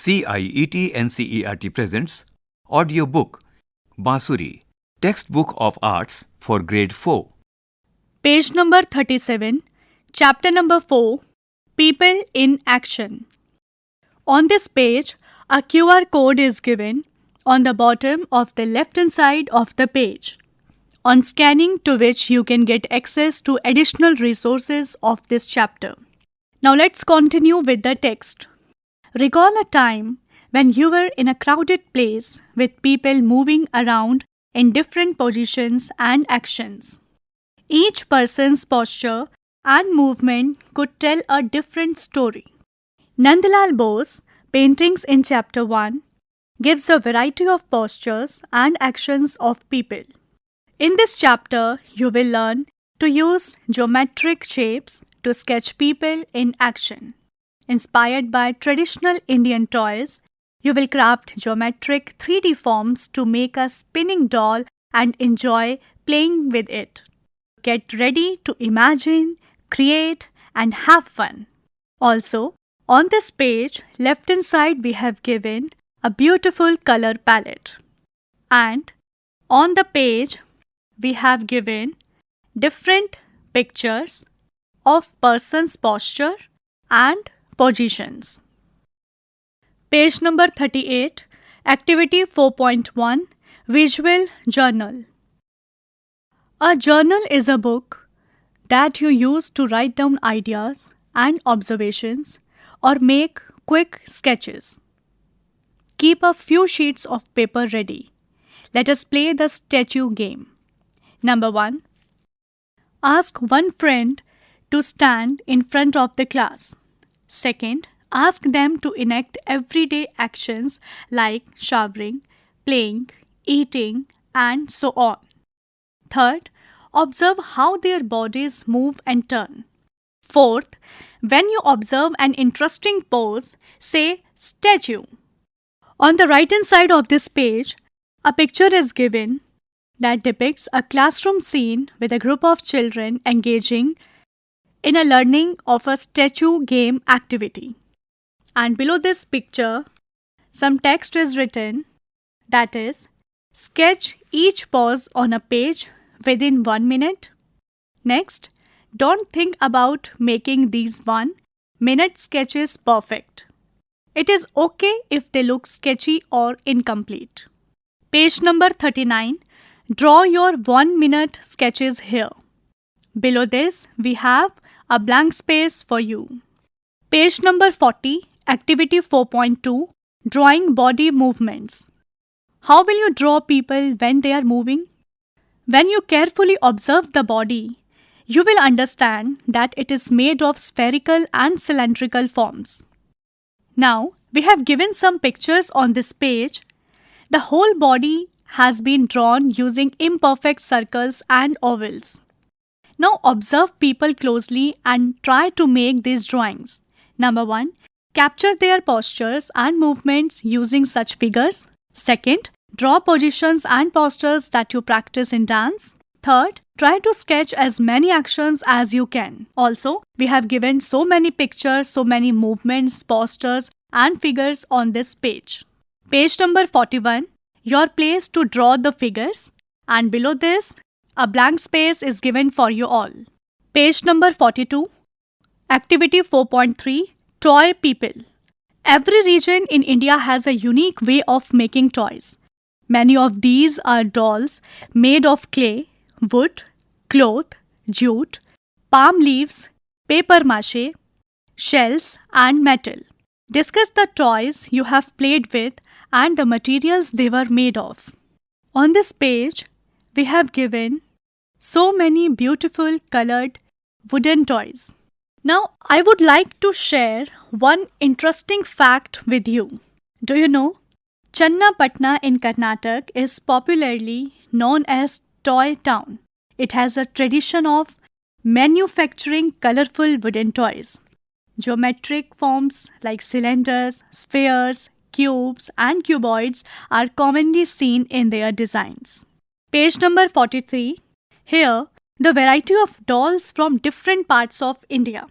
CIET NCERT presents audiobook Bansuri, Textbook of Arts for Grade 4. Page number 37, Chapter number 4, People in Action. On this page, a QR code is given on the bottom of the left-hand side of the page, on scanning to which you can get access to additional resources of this chapter. Now let's continue with the text. Recall a time when you were in a crowded place with people moving around in different positions and actions. Each person's posture and movement could tell a different story. Nandalal Bose, Paintings in Chapter 1, gives a variety of postures and actions of people. In this chapter, you will learn to use geometric shapes to sketch people in action. Inspired by traditional Indian toys, you will craft geometric 3D forms to make a spinning doll and enjoy playing with it. Get ready to imagine, create, and have fun. Also, on this page, left-hand side we have given a beautiful color palette. And on the page, we have given different pictures of person's posture and positions. Page number 38, Activity 4.1, Visual Journal. A journal is a book that you use to write down ideas and observations or make quick sketches. Keep a few sheets of paper ready. Let us play the statue game. Number 1. Ask one friend to stand in front of the class. Second, ask them to enact everyday actions like showering, playing, eating, and so on. Third, observe how their bodies move and turn. Fourth, when you observe an interesting pose, say statue. On the right-hand side of this page, a picture is given that depicts a classroom scene with a group of children engaging in a learning of a statue game activity. And below this picture, some text is written, that is, sketch each pose on a page within 1 minute. Next, don't think about making these 1-minute sketches perfect. It is okay if they look sketchy or incomplete. Page number 39, draw your 1-minute sketches here. Below this, we have a blank space for you. Page number 40, Activity 4.2, Drawing Body Movements. How will you draw people when they are moving? When you carefully observe the body, you will understand that it is made of spherical and cylindrical forms. Now, we have given some pictures on this page. The whole body has been drawn using imperfect circles and ovals. Now observe people closely and try to make these drawings. Number 1. Capture their postures and movements using such figures. Second, draw positions and postures that you practice in dance. Third, try to sketch as many actions as you can. Also, we have given so many pictures, so many movements, postures, and figures on this page. Page number 41, your place to draw the figures, and below this, a blank space is given for you all. Page number 42, Activity 4.3, Toy People. Every region in India has a unique way of making toys. Many of these are dolls made of clay, wood, cloth, jute, palm leaves, paper mache, shells, and metal. Discuss the toys you have played with and the materials they were made of. On this page, we have given so many beautiful colored wooden toys. Now, I would like to share one interesting fact with you. Do you know? Channapatna in Karnataka is popularly known as Toy Town. It has a tradition of manufacturing colorful wooden toys. Geometric forms like cylinders, spheres, cubes, and cuboids are commonly seen in their designs. Page number 43. Here, the variety of dolls from different parts of India.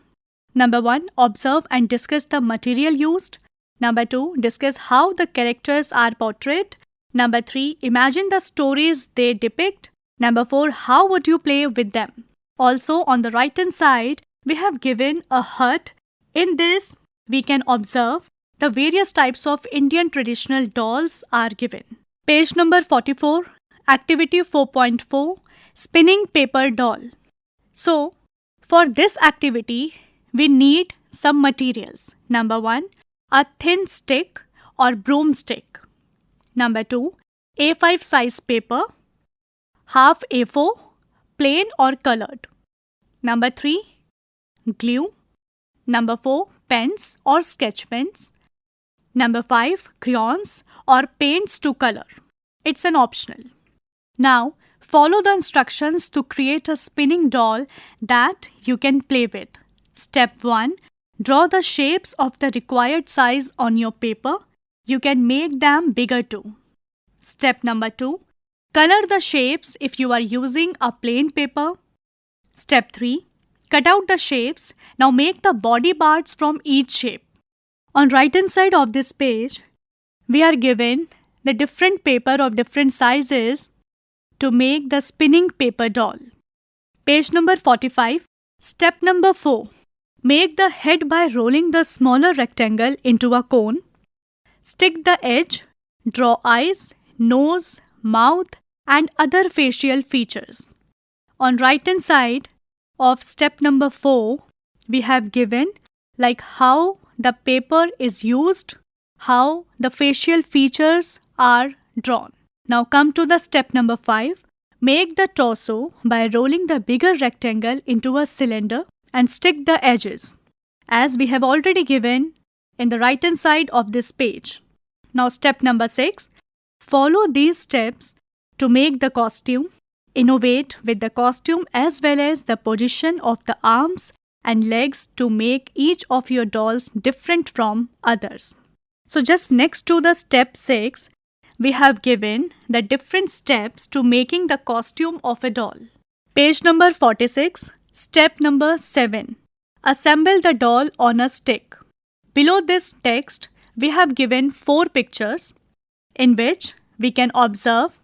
Number 1. Observe and discuss the material used. Number 2, discuss how the characters are portrayed. Number 3, imagine the stories they depict. Number 4, how would you play with them? Also, on the right hand side, we have given a hut. In this, we can observe the various types of Indian traditional dolls are given. Page number 44, Activity 4.4, Spinning Paper Doll. So, for this activity, we need some materials. Number 1, a thin stick or broomstick. Number 2, A5 size paper, half A4, plain or colored. Number 3, glue. Number 4, pens or sketch pens. Number 5, crayons or paints to color. It's an optional. Now, follow the instructions to create a spinning doll that you can play with. Step 1, draw the shapes of the required size on your paper. You can make them bigger too. Step number 2, color the shapes if you are using a plain paper. Step 3, cut out the shapes. Now make the body parts from each shape. On right hand side of this page, we are given the different paper of different sizes to make the spinning paper doll. Page number 45, step number 4. Make the head by rolling the smaller rectangle into a cone. Stick the edge, draw eyes, nose, mouth and other facial features. On right hand side of step number 4, we have given like how the paper is used, how the facial features are drawn. Now come to the step number 5. Make the torso by rolling the bigger rectangle into a cylinder and stick the edges, as we have already given in the right hand side of this page. Now step number 6. Follow these steps to make the costume. Innovate with the costume as well as the position of the arms and legs to make each of your dolls different from others. So just next to the step 6, we have given the different steps to making the costume of a doll. Page number 46, step number 7. Assemble the doll on a stick. Below this text, we have given 4 pictures in which we can observe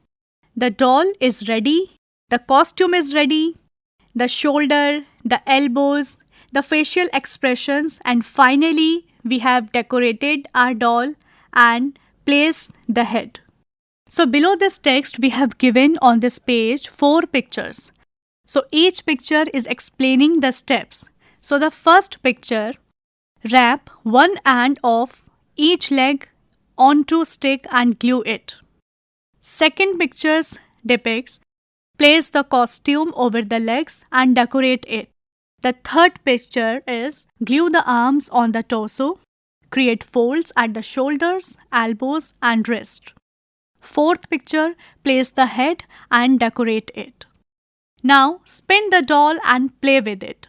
the doll is ready, the costume is ready, the shoulder, the elbows, the facial expressions, and finally we have decorated our doll and placed the head. So below this text we have given on this page 4 pictures. So each picture is explaining the steps. So the first picture, wrap one end of each leg onto stick and glue it. Second picture depicts place the costume over the legs and decorate it. The third picture is glue the arms on the torso, create folds at the shoulders, elbows and wrist. Fourth picture, place the head and decorate it. Now spin the doll and play with it.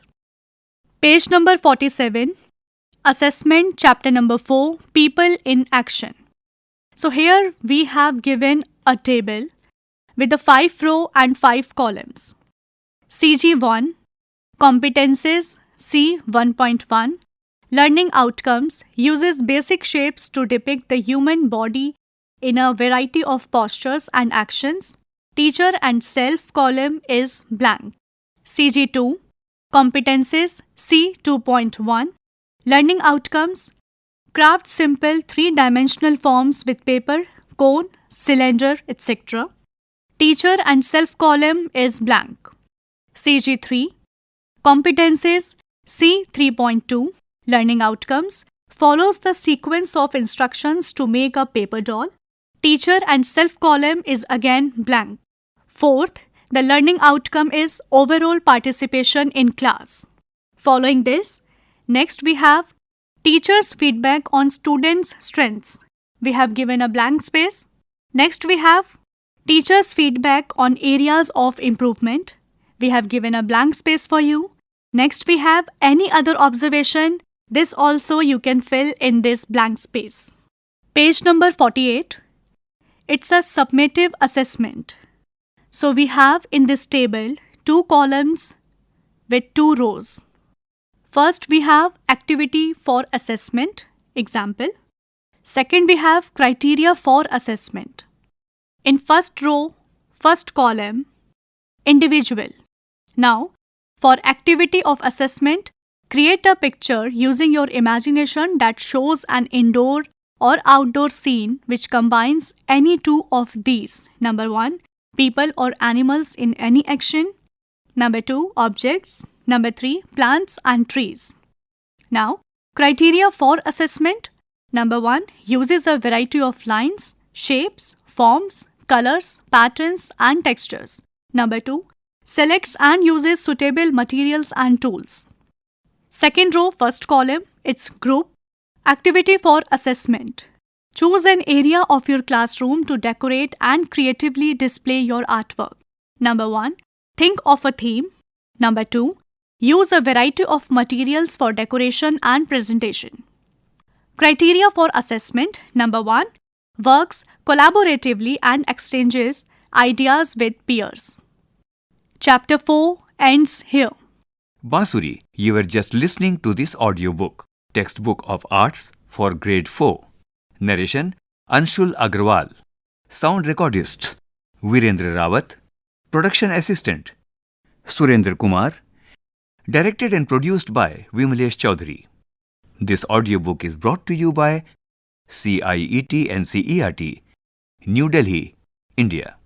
Page number 47, Assessment, chapter number 4, People in Action. So here we have given a table with the 5 row and 5 columns. CG1, Competences, C 1.1, Learning Outcomes, uses basic shapes to depict the human body in a variety of postures and actions. Teacher and self column is blank. CG2, Competences, C 2.1, Learning Outcomes, craft simple 3-dimensional forms with paper, cone, cylinder, etc. Teacher and self column is blank. CG3, Competences, C 3.2, Learning Outcomes, follows the sequence of instructions to make a paper doll. Teacher and self column is again blank. Fourth, the learning outcome is overall participation in class. Following this, next we have teacher's feedback on students' strengths. We have given a blank space. Next we have teacher's feedback on areas of improvement. We have given a blank space for you. Next we have any other observation. This also you can fill in this blank space. Page number 48. It's a summative assessment. So we have in this table 2 columns with 2 rows. First we have activity for assessment, example. Second, we have criteria for assessment. In first row, first column, individual. Now, for activity of assessment, create a picture using your imagination that shows an indoor or outdoor scene which combines any two of these. Number 1, people or animals in any action. Number 2, objects. Number 3, plants and trees. Now, criteria for assessment. Number 1, uses a variety of lines, shapes, forms, colors, patterns and textures. Number 2, selects and uses suitable materials and tools. Second row, first column, it's group. Activity for assessment. Choose an area of your classroom to decorate and creatively display your artwork. Number 1, think of a theme. Number 2, use a variety of materials for decoration and presentation. Criteria for assessment. Number 1, works collaboratively and exchanges ideas with peers. Chapter 4 ends here. Bansuri, you were just listening to this audiobook, Textbook of Arts for Grade 4. Narration, Anshul Agrawal. Sound recordists, Virendra Rawat. Production assistant, Surendra Kumar. Directed and produced by Vimalesh Chaudhary. This audiobook is brought to you by CIET NCERT, New Delhi, India.